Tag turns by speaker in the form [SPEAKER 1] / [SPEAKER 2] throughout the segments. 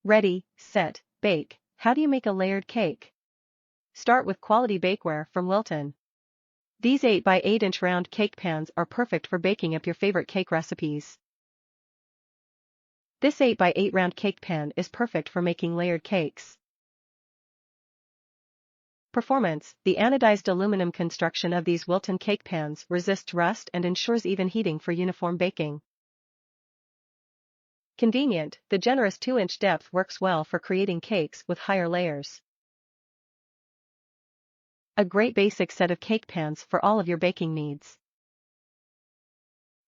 [SPEAKER 1] Ready, set, bake. How do you make a layered cake? Start with quality bakeware from Wilton. These 8 by 8 inch round cake pans are perfect for baking up your favorite cake recipes. This 8 by 8 round cake pan is perfect for making layered cakes. Performance: the anodized aluminum construction of these Wilton cake pans resists rust and ensures even heating for uniform baking. Convenient: the generous 2-inch depth works well for creating cakes with higher layers. A great basic set of cake pans for all of your baking needs.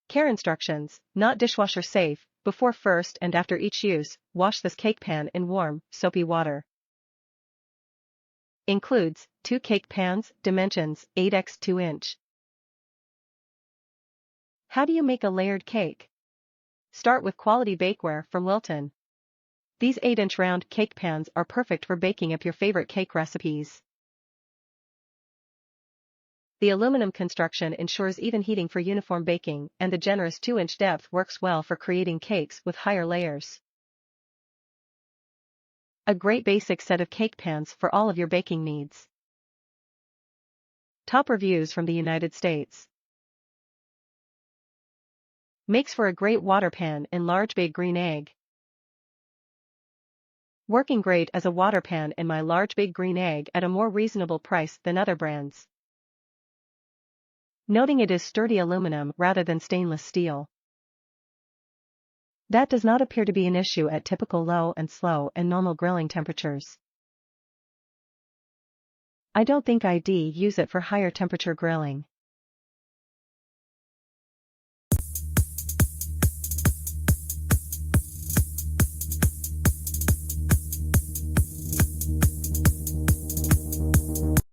[SPEAKER 1] Care instructions: not dishwasher safe. Before, first and after each use, wash this cake pan in warm, soapy water. Includes 2 cake pans, dimensions 8x 2 inch. How do you make a layered cake? Start with quality bakeware from Wilton. These 8-inch round cake pans are perfect for baking up your favorite cake recipes. The aluminum construction ensures even heating for uniform baking, and the generous 2-inch depth works well for creating cakes with higher layers. A great basic set of cake pans for all of your baking needs. Top reviews from the United States. Makes for a great water pan in large big green egg. Working great as a water pan in my large big green egg at a more reasonable price than other brands. Noting it is sturdy aluminum rather than stainless steel. That does not appear to be an issue at typical low and slow and normal grilling temperatures. I don't think I'd use it for higher temperature grilling.